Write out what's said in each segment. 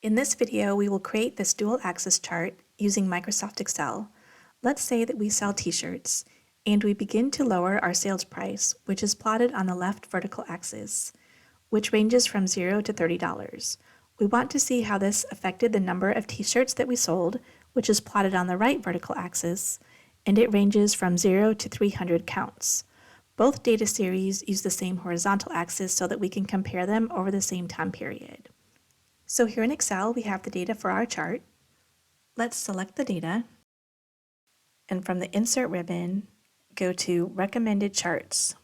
In this video, we will create this dual axis chart using Microsoft Excel. Let's say that we sell t-shirts, and we begin to lower our sales price, which is plotted on the left vertical axis, which ranges from $0 to $30. We want to see how this affected the number of t-shirts that we sold, which is plotted on the right vertical axis, and it ranges from 0 to 300 counts. Both data series use the same horizontal axis so that we can compare them over the same time period. So here in Excel, we have the data for our chart. Let's select the data, and from the Insert ribbon, go to Recommended Charts.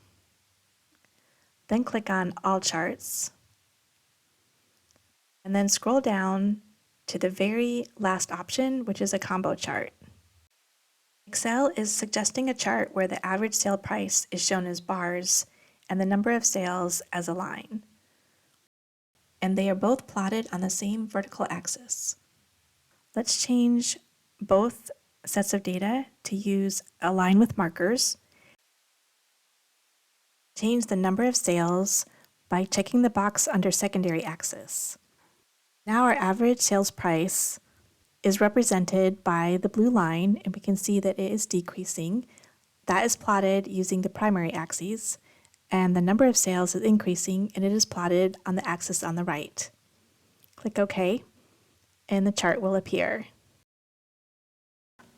Then click on All Charts, and then scroll down to the very last option, which is a combo chart. Excel is suggesting a chart where the average sale price is shown as bars and the number of sales as a line. And they are both plotted on the same vertical axis. Let's change both sets of data to use Align with Markers. Change the number of sales by checking the box under Secondary Axis. Now our average sales price is represented by the blue line, and we can see that it is decreasing. That is plotted using the primary axes, and the number of sales is increasing, and it is plotted on the axis on the right. Click OK, and the chart will appear.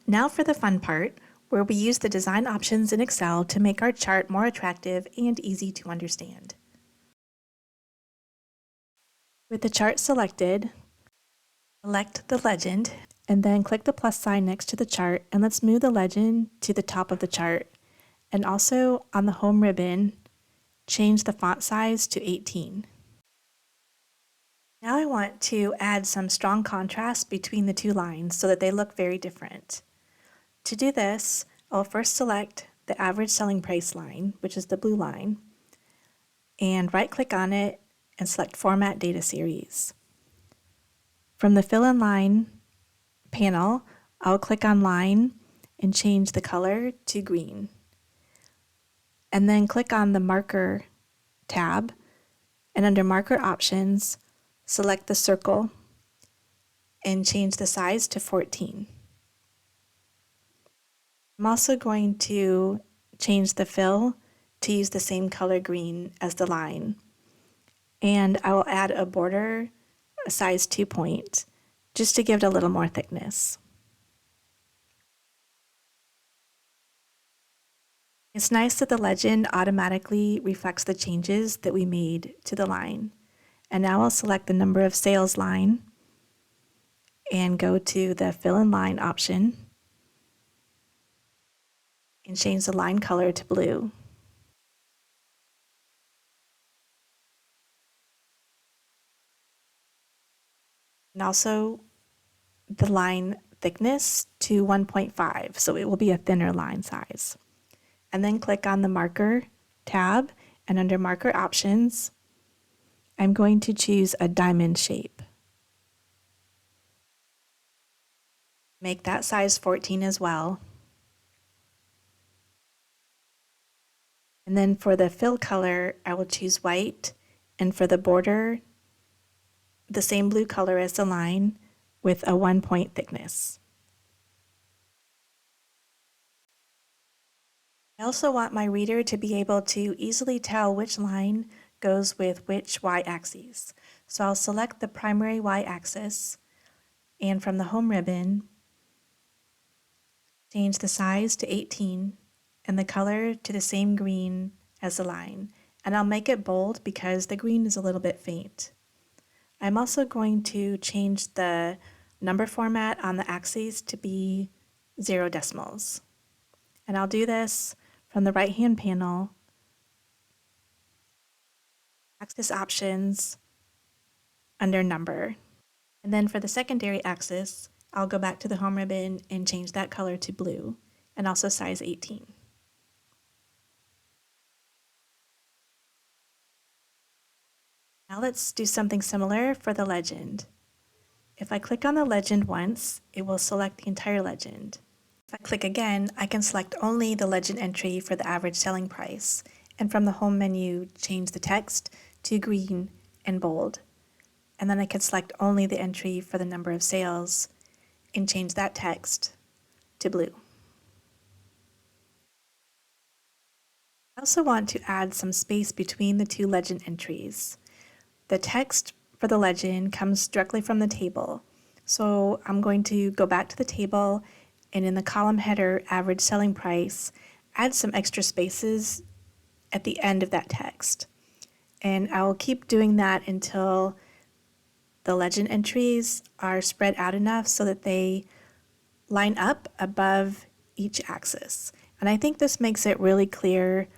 Now for the fun part, where we use the design options in Excel to make our chart more attractive and easy to understand. With the chart selected, select the legend, and then click the plus sign next to the chart, and let's move the legend to the top of the chart. And also on the home ribbon, change the font size to 18. Now I want to add some strong contrast between the two lines so that they look very different. To do this, I'll first select the average selling price line, which is the blue line, and right-click on it and select Format Data Series. From the Fill in Line panel, I'll click on Line and change the color to green. And then click on the Marker tab, and under Marker Options, select the circle and change the size to 14. I'm also going to change the fill to use the same color green as the line. And I will add a border, a size 2 point, just to give it a little more thickness. It's nice that the legend automatically reflects the changes that we made to the line. And now I'll select the number of sales line and go to the Fill in Line option and change the line color to blue. And also the line thickness to 1.5, so it will be a thinner line size. And then click on the Marker tab, and under Marker Options, I'm going to choose a diamond shape. Make that size 14 as well. And then for the fill color, I will choose white, and for the border, the same blue color as the line with a 1 point thickness. I also want my reader to be able to easily tell which line goes with which y-axis. So I'll select the primary y-axis, and from the home ribbon, change the size to 18 and the color to the same green as the line. And I'll make it bold because the green is a little bit faint. I'm also going to change the number format on the axes to be 0 decimals. And I'll do this from the right-hand panel, Axis Options, under Number. And then for the secondary axis, I'll go back to the home ribbon and change that color to blue, and also size 18. Now let's do something similar for the legend. If I click on the legend once, it will select the entire legend. If I click again, I can select only the legend entry for the average selling price, and from the home menu, change the text to green and bold. and then I could select only the entry for the number of sales and change that text to blue. I also want to add some space between the two legend entries. The text for the legend comes directly from the table. So I'm going to go back to the table and in the column header, average selling price, add some extra spaces at the end of that text. And I will keep doing that until the legend entries are spread out enough so that they line up above each axis. And I think this makes it really clear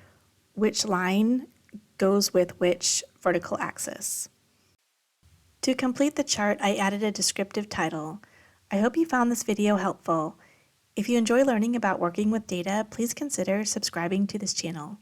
which line goes with which vertical axis. To complete the chart, I added a descriptive title. I hope you found this video helpful. If you enjoy learning about working with data, please consider subscribing to this channel.